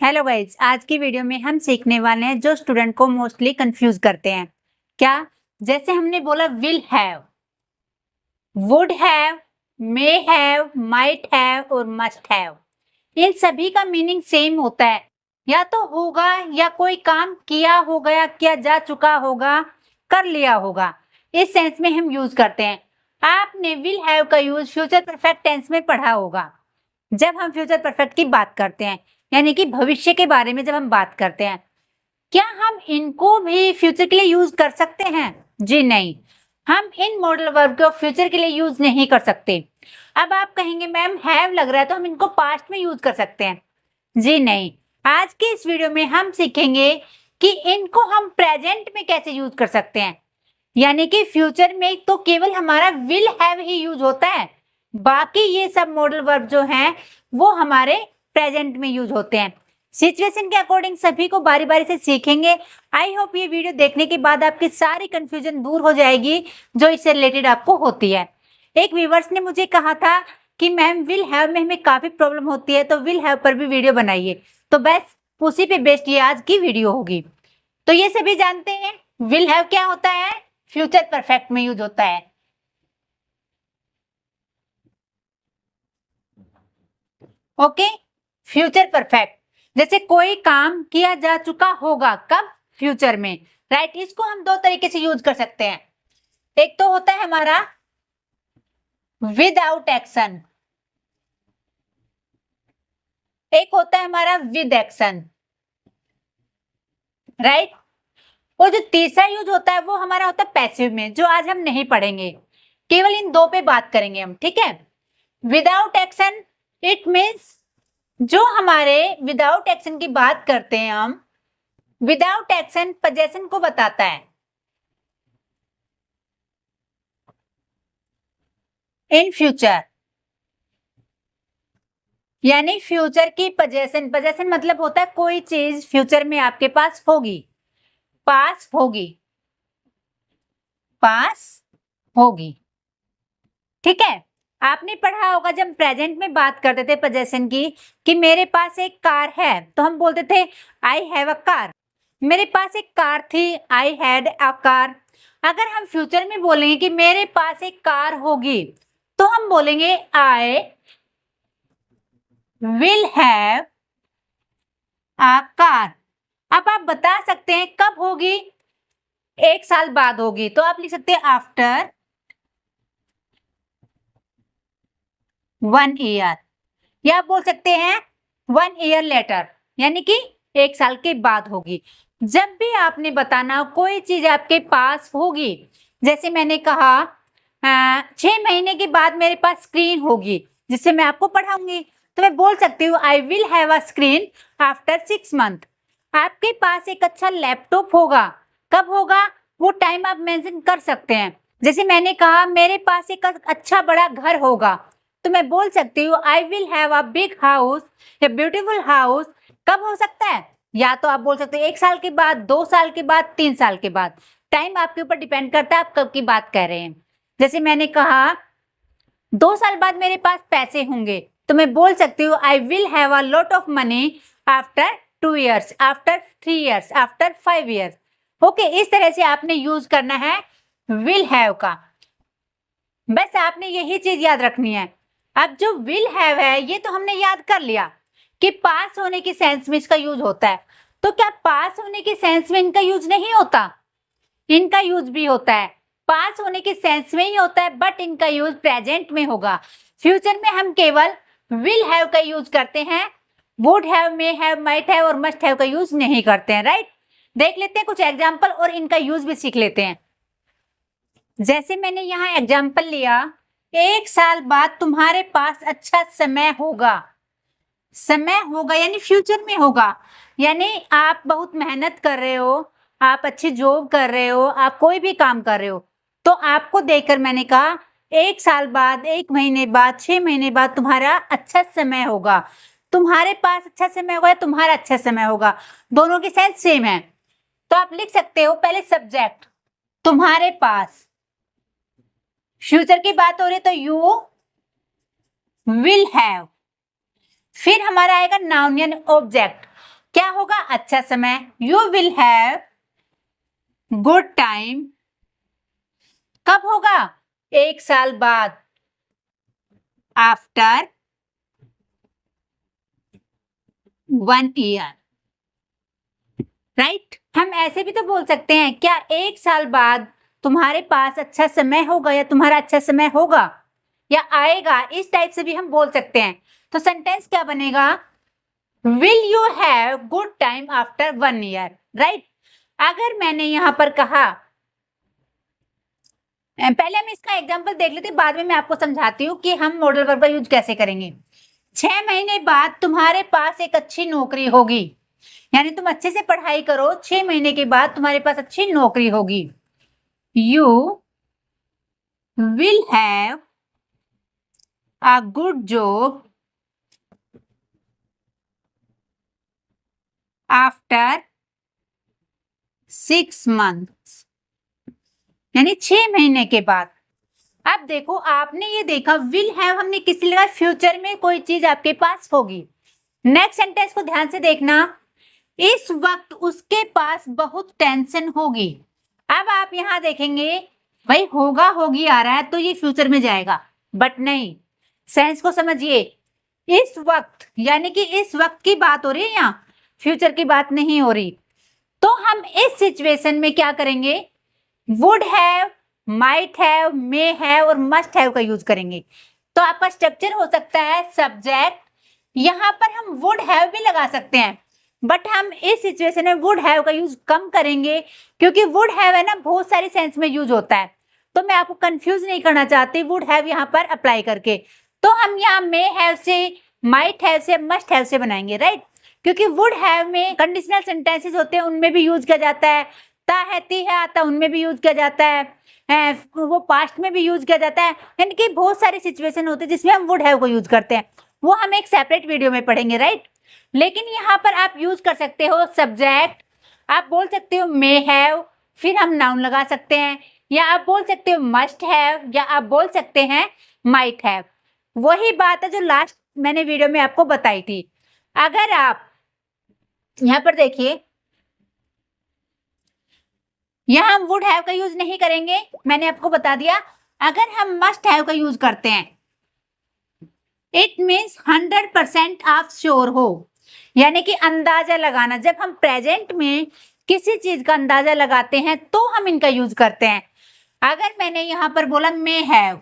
Hello guys, आज की video में हम सीखने वाले हैं जो स्टूडेंट को मोस्टली कंफ्यूज करते हैं। क्या? जैसे हमने बोला will have, would have, may have, might have और मस्ट हैव। इन सभी का मीनिंग सेम होता है, या तो होगा या कोई काम किया होगा या किया जा चुका होगा, कर लिया होगा। इस सेंस में हम यूज करते हैं। आपने विल हैव का यूज फ्यूचर परफेक्ट टेंस में पढ़ा होगा। जब हम फ्यूचर परफेक्ट की बात करते हैं, यानी कि भविष्य के बारे में जब हम बात करते हैं, क्या हम इनको भी फ्यूचर के लिए यूज कर सकते हैं? जी नहीं, हम इन मॉडल वर्ब को फ्यूचर के लिए यूज नहीं कर सकते। अब आप कहेंगे मैम हैव लग रहा है तो हम इनको पास्ट में यूज कर सकते हैं। जी नहीं, आज के इस वीडियो में हम सीखेंगे कि इनको हम प्रेजेंट में कैसे यूज कर सकते हैं। यानी कि फ्यूचर में तो केवल हमारा विल हैव ही यूज होता है, बाकी ये सब मॉडल वर्ब जो हैं वो हमारे प्रेजेंट में यूज होते हैं। सिचुएशन के अकॉर्डिंग सभी को बारी बारी से सीखेंगे। आई होप ये वीडियो देखने के बाद आपकी सारी कंफ्यूजन दूर हो जाएगी जो इससे रिलेटेड आपको होती है। एक व्यूअर्स ने मुझे कहा था कि मैम विल हैव में हमें काफी प्रॉब्लम होती है, तो विल हैव पर भी वीडियो बनाइए। तो बस उसी पे बेस्ड ये आज की वीडियो होगी। तो ये सभी जानते हैं विल हैव क्या होता है, फ्यूचर परफेक्ट में यूज होता है। ओके, फ्यूचर परफेक्ट जैसे कोई काम किया जा चुका होगा, कब? फ्यूचर में, राइट। इसको हम दो तरीके से यूज कर सकते हैं। एक तो होता है हमारा विदाउट एक्शन, एक होता है हमारा विद एक्शन, राइट। और जो तीसरा यूज होता है वो हमारा होता है पैसिव में, जो आज हम नहीं पढ़ेंगे। केवल इन दो पे बात करेंगे हम, ठीक है। विदाउट एक्शन इट मीन्स जो हमारे विदाउट एक्शन की बात करते हैं हम, विदाउट एक्शन पोजेशन को बताता है। इन फ्यूचर यानी फ्यूचर की पोजेशन, पोजेशन मतलब होता है कोई चीज फ्यूचर में आपके पास होगी, पास होगी, पास होगी, ठीक है। आपने पढ़ा होगा जब प्रेजेंट में बात करते थे पोजेशन की कि मेरे पास एक कार है, तो हम बोलते थे आई हैव अ कार। मेरे पास एक कार थी, आई हैड अ कार। अगर हम फ्यूचर में बोलेंगे कि मेरे पास एक कार होगी, तो हम बोलेंगे I will have a car. अब आप बता सकते हैं कब होगी, एक साल बाद होगी, तो आप लिख सकते हैं आफ्टर 1 ईयर, या आप बोल सकते हैं 1 ईयर लेटर, यानी कि एक साल के बाद होगी। जब भी आपने बताना कोई चीज आपके पास होगी, जैसे मैंने कहा 6 महीने के बाद मेरे पास स्क्रीन होगी जिससे मैं आपको पढ़ाऊंगी, तो मैं बोल सकती हूँ I will have a screen after 6 month. आपके पास एक अच्छा लैपटॉप होगा, कब होगा वो टाइम आप मेंशन कर सकते हैं। जैसे मैंने कहा मेरे पास एक अच्छा बड़ा घर होगा, तो मैं बोल सकती हूँ I will have a big house, a beautiful house. कब हो सकता है? या तो आप बोल सकते हो 1 साल के बाद, 2 साल के बाद, 3 साल के बाद। टाइम आपके ऊपर डिपेंड करता है आप कब की बात कर रहे हैं। जैसे मैंने कहा 2 साल बाद मेरे पास पैसे होंगे, तो मैं बोल सकती हूँ I will have a lot of money after 2 years, after 3 years, after 5 years. Okay, इस तरह से आपने यूज करना है विल हैव का। बस आपने यही चीज याद रखनी है। अब जो विल हैव है ये तो हमने याद कर लिया कि पास होने के सेंस में इसका यूज होता है। तो क्या पास होने के सेंस में इनका यूज नहीं होता? इनका यूज भी होता है, पास होने के सेंस में ही होता है, बट इनका यूज प्रेजेंट में होगा। फ्यूचर में हम केवल विल हैव का यूज करते हैं, would have, may have, might have और मस्ट हैव का यूज नहीं करते हैं, राइट। देख लेते हैं कुछ एग्जाम्पल और इनका यूज भी सीख लेते हैं। जैसे मैंने यहाँ एग्जाम्पल लिया, 1 साल बाद तुम्हारे पास अच्छा समय होगा। समय होगा यानी फ्यूचर में होगा, यानी आप बहुत मेहनत कर रहे हो, आप अच्छी जॉब कर रहे हो, आप कोई भी काम कर रहे हो, तो आपको देखकर मैंने कहा 1 साल बाद, 1 महीने बाद, 6 महीने बाद तुम्हारा अच्छा समय होगा। तुम्हारे पास अच्छा समय होगा या तुम्हारा अच्छा समय होगा, दोनों की सेंस सेम है। तो आप लिख सकते हो पहले सब्जेक्ट तुम्हारे पास, फ्यूचर की बात हो रही है तो यू विल हैव। फिर हमारा आएगा नाउन यानी ऑब्जेक्ट, क्या होगा? अच्छा समय। You will have good time. कब होगा? 1 साल बाद। After 1 year. राइट? हम ऐसे भी तो बोल सकते हैं, क्या 1 साल बाद तुम्हारे पास अच्छा समय होगा, या तुम्हारा अच्छा समय होगा या आएगा, इस टाइप से भी हम बोल सकते हैं। तो सेंटेंस क्या बनेगा? Will you have good time after 1 year. Right? अगर मैंने यहां पर कहा, पहले हम इसका एग्जाम्पल देख लेते हैं, बाद में मैं आपको समझाती हूँ कि हम मॉडल वर्ब का यूज कैसे करेंगे। 6 महीने बाद तुम्हारे पास एक अच्छी नौकरी होगी, यानी तुम अच्छे से पढ़ाई करो, 6 महीने के बाद तुम्हारे पास अच्छी नौकरी होगी। You will have a good job after 6 months, यानी 6 महीने के बाद। अब देखो, आपने ये देखा विल हैव हमने किसी लगा, फ्यूचर में कोई चीज आपके पास होगी। नेक्स्ट सेंटेंस को ध्यान से देखना, इस वक्त उसके पास बहुत टेंशन होगी। अब आप यहां देखेंगे, भाई होगा होगी आ रहा है तो ये फ्यूचर में जाएगा, बट नहीं, सेंस को समझिए। इस वक्त यानी कि इस वक्त की बात हो रही है, यहाँ फ्यूचर की बात नहीं हो रही। तो हम इस सिचुएशन में क्या करेंगे? Would have, might have, may have और मस्ट हैव का यूज करेंगे। तो आपका स्ट्रक्चर हो सकता है सब्जेक्ट, यहां पर हम वुड हैव भी लगा सकते हैं, बट हम इस सिचुएशन में वुड हैव का यूज कम करेंगे, क्योंकि वुड हैव है ना बहुत सारी सेंस में यूज होता है, तो मैं आपको कंफ्यूज नहीं करना चाहती वुड हैव यहाँ पर अप्लाई करके। तो हम यहाँ मे हैव से, माइट हैव से, मस्ट हैव से बनाएंगे। राइट? क्योंकि वुड हैव में कंडीशनल सेंटेंसेस होते हैं, उनमें भी यूज किया जाता है। ता है, ती है, आता, उनमें भी यूज किया जाता है, वो पास्ट में भी यूज किया जाता है, यानी कि बहुत सारी सिचुएशन होते हैं जिसमें हम वुड हैव को यूज करते हैं, वो हम एक सेपरेट वीडियो में पढ़ेंगे। राइट? लेकिन यहाँ पर आप यूज कर सकते हो सब्जेक्ट, आप बोल सकते हो मे हैव, फिर हम नाउन लगा सकते हैं, या आप बोल सकते हो मस्ट हैव, या आप बोल सकते हैं माइट हैव। वही बात है जो लास्ट मैंने वीडियो में आपको बताई थी। अगर आप यहाँ पर देखिए, यहाँ हम वुड हैव का यूज नहीं करेंगे, मैंने आपको बता दिया। अगर हम मस्ट हैव का यूज करते हैं, इट मीन्स 100% आप श्योर हो, यानी कि अंदाजा लगाना। जब हम प्रेजेंट में किसी चीज का अंदाजा लगाते हैं तो हम इनका यूज करते हैं। अगर मैंने यहां पर बोला मे हैव,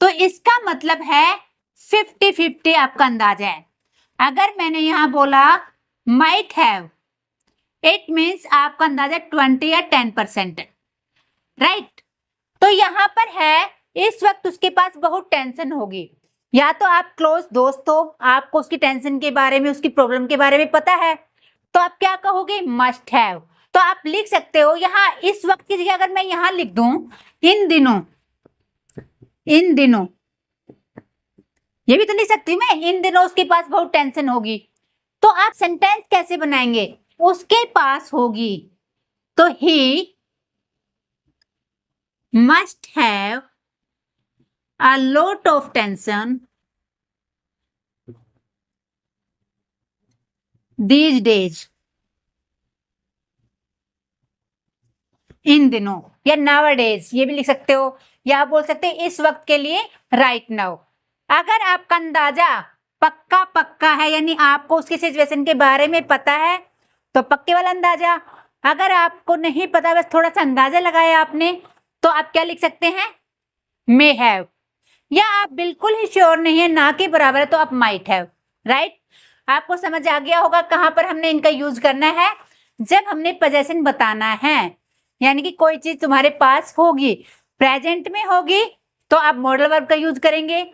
तो इसका मतलब है 50-50 आपका अंदाजा है। अगर मैंने यहां बोला माइट हैव, इट मीन्स आपका अंदाजा 20 या 10% है। राइट? तो यहां पर है, इस वक्त उसके पास बहुत टेंशन होगी, या तो आप क्लोज दोस्त हो, आपको उसकी टेंशन के बारे में, उसकी प्रॉब्लम के बारे में पता है, तो आप क्या कहोगे? Must have. तो आप लिख सकते हो यहाँ इस वक्त की जगह अगर मैं यहाँ लिख दूं इन दिनों, इन दिनों, ये भी तो लिख सकती हूँ मैं, इन दिनों उसके पास बहुत टेंशन होगी। तो आप सेंटेंस कैसे बनाएंगे? उसके पास होगी, तो ही must have a lot of tension these days, इन दिनों, या nowadays ये भी लिख सकते हो, या आप बोल सकते हैं इस वक्त के लिए right now। अगर आपका अंदाजा पक्का पक्का है, यानी आपको उसकी सिचुएशन के बारे में पता है, तो पक्के वाला अंदाजा। अगर आपको नहीं पता, बस थोड़ा सा अंदाजा लगाया आपने, तो आप क्या लिख सकते हैं? May have. या आप बिल्कुल ही श्योर नहीं है, ना के बराबर है, तो आप माइट हैव। राइट? आपको समझ आ गया होगा कहां पर हमने इनका यूज करना है। जब हमने पोजेशन बताना है, यानी कि कोई चीज तुम्हारे पास होगी, प्रेजेंट में होगी, तो आप मॉडल वर्ब का यूज करेंगे।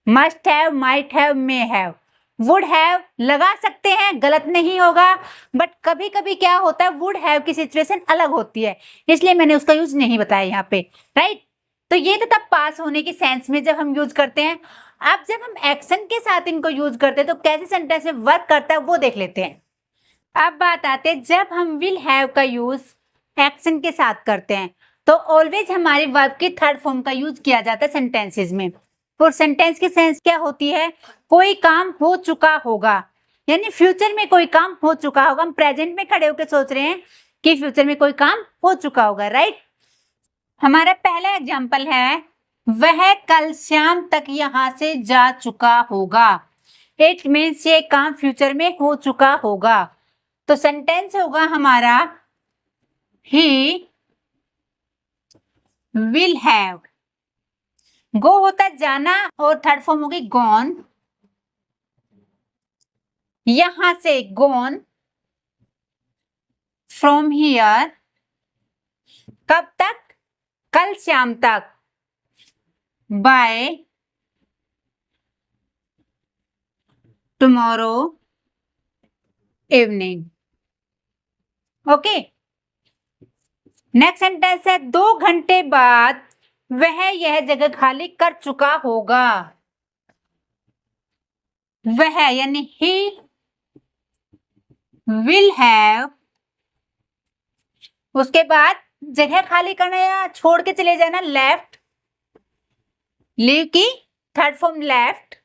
Must have, might have, may have, would have लगा सकते हैं, गलत नहीं होगा, बट कभी कभी क्या होता है, वुड हैव की सिचुएशन अलग होती है, इसलिए मैंने उसका यूज नहीं बताया यहाँ पे। राइट? तो ये तो तब पास होने की सेंस में जब हम यूज करते हैं। अब जब हम एक्शन के साथ इनको यूज करते हैं तो कैसे सेंटेंस में वर्क करता है वो देख लेते हैं। अब बात आते हैं, जब हम विल हैव का यूज एक्शन के साथ करते हैं तो ऑलवेज हमारे वर्ब की थर्ड फॉर्म का यूज किया जाता है सेंटेंसेस में। और सेंटेंस की सेंस क्या होती है? कोई काम हो चुका होगा, यानी फ्यूचर में कोई काम हो चुका होगा। हम प्रेजेंट में खड़े होकर सोच रहे हैं कि फ्यूचर में कोई काम हो चुका होगा, राइट। हमारा पहला एग्जाम्पल है, वह कल शाम तक यहाँ से जा चुका होगा। इट मीन्स ये काम फ्यूचर में हो चुका होगा। तो सेंटेंस होगा हमारा ही विल हैव। गो होता जाना और थर्ड फॉर्म होगी गॉन। यहां से गॉन, फ्रॉम हियर कब तक, कल शाम तक, by tomorrow evening. Okay, next sentence है, 2 घंटे बाद वह यह जगह खाली कर चुका होगा। वह यानी ही विल हैव, उसके बाद जगह खाली करना या छोड़ के चले जाना, लेफ्ट, लीव की थर्ड फॉर्म लेफ्ट।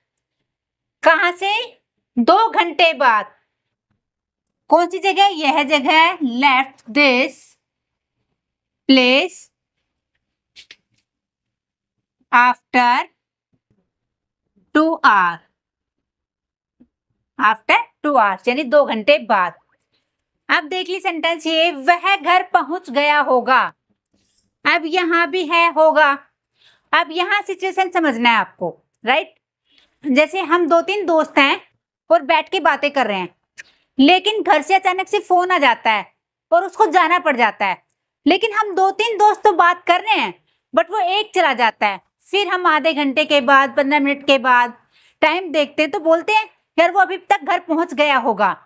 कहां से, 2 घंटे बाद, कौन सी जगह, यह जगह, left this place after 2 hours, after 2 hours यानी 2 घंटे बाद। अब देख ली सेंटेंस ये, वह घर पहुंच गया होगा। अब यहां भी है होगा। अब यहां सिचुएशन समझना है आपको, राइट। जैसे हम 2-3 दोस्त हैं और बैठ के बातें कर रहे हैं, लेकिन घर से अचानक से फोन आ जाता है और उसको जाना पड़ जाता है। लेकिन हम 2-3 दोस्त तो बात कर रहे हैं, बट वो एक चला जाता है। फिर हम आधे घंटे के बाद, 15 मिनट के बाद टाइम देखते हैं तो बोलते हैं यार वो अभी तक घर पहुंच गया होगा।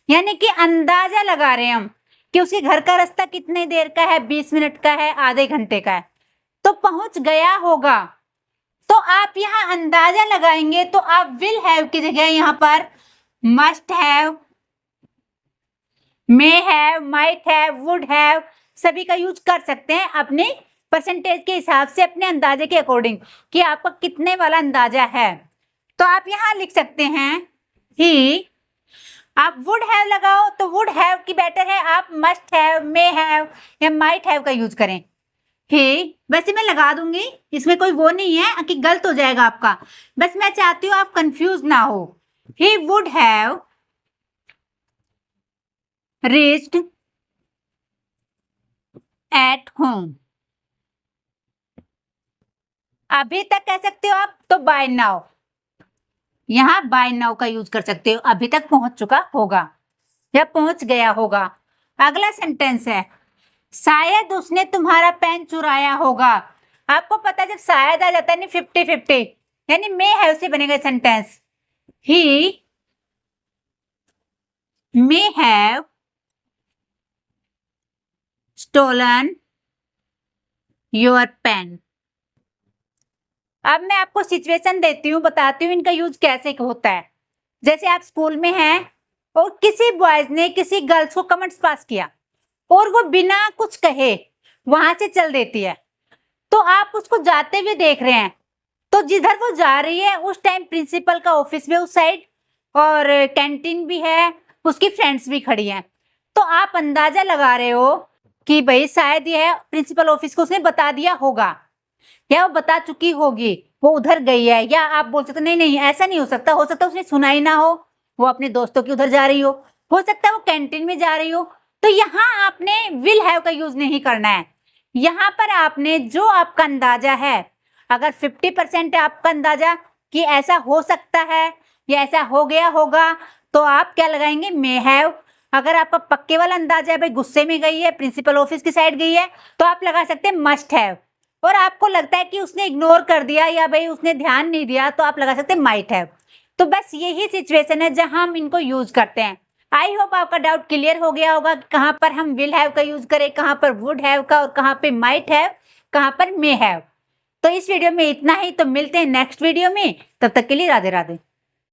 यानी कि अंदाजा लगा रहे हैं हम कि उसके घर का रास्ता कितने देर का है, 20 मिनट का है, आधे घंटे का है, तो पहुंच गया होगा। तो आप यहाँ अंदाजा लगाएंगे तो आप विल हैव की जगह यहाँ पर must have, may have, might have, would have सभी का यूज कर सकते हैं अपने परसेंटेज के हिसाब से, अपने अंदाजे के अकॉर्डिंग कि आपका कितने वाला अंदाजा है। तो आप यहाँ लिख सकते हैं ही, आप वुड हैव लगाओ तो वुड हैव की बेटर है, आप मस्ट हैव, मे हैव या माइट हैव का यूज करें। ही वैसे मैं लगा दूंगी, इसमें कोई वो नहीं है कि गलत हो जाएगा आपका, बस मैं चाहती हूँ आप कंफ्यूज ना हो। He would have reached at home. अभी तक कह सकते हो आप तो बाय नाउ, यहां बाय नाउ का यूज कर सकते हो, अभी तक पहुंच चुका होगा या पहुंच गया होगा। अगला सेंटेंस है, शायद उसने तुम्हारा पेन चुराया होगा। आपको पता है जब शायद आ जाता है नहीं 50-50 यानी मे हैव से बनेगा sentence. He may have stolen your pen. अब मैं आपको सिचुएशन देती हूँ, बताती हूँ इनका यूज कैसे होता है। जैसे आप स्कूल में हैं और किसी बॉयज ने किसी गर्ल्स को कमेंट्स पास किया और वो बिना कुछ कहे वहां से चल देती है, तो आप उसको जाते हुए देख रहे हैं, तो जिधर वो जा रही है उस टाइम प्रिंसिपल का ऑफिस भी उस साइड और कैंटीन भी है, उसकी फ्रेंड्स भी खड़ी हैं। तो आप अंदाजा लगा रहे हो कि भाई शायद ये है प्रिंसिपल ऑफिस को उसने बता दिया होगा या वो बता चुकी होगी, वो उधर गई है। या आप बोल सकते नहीं नहीं ऐसा नहीं हो सकता उसने सुना ही ना हो, वो अपने दोस्तों की उधर जा रही हो सकता है वो कैंटीन में जा रही हो। तो यहाँ आपने विल हैव का यूज नहीं करना है, यहाँ पर आपने जो आपका अंदाजा है, अगर 50% है आपका अंदाजा कि ऐसा हो सकता है या ऐसा हो गया होगा, तो आप क्या लगाएंगे, मे हैव। अगर आपका पक्के वाला अंदाजा है भाई गुस्से में गई है, प्रिंसिपल ऑफिस की साइड गई है, तो आप लगा सकते हैं मस्ट हैव। और आपको लगता है कि उसने इग्नोर कर दिया या भाई उसने ध्यान नहीं दिया, तो आप लगा सकते हैं माइट हैव। तो बस यही सिचुएशन है जहां हम इनको यूज करते हैं। आई होप आपका डाउट क्लियर हो गया होगा कि कहां पर हम विल हैव का यूज करें, कहां पर वुड हैव का, और कहां पे माइट हैव, कहां पर मे हैव। तो इस वीडियो में इतना ही, तो मिलते हैं नेक्स्ट वीडियो में, तब तक के लिए राधे राधे।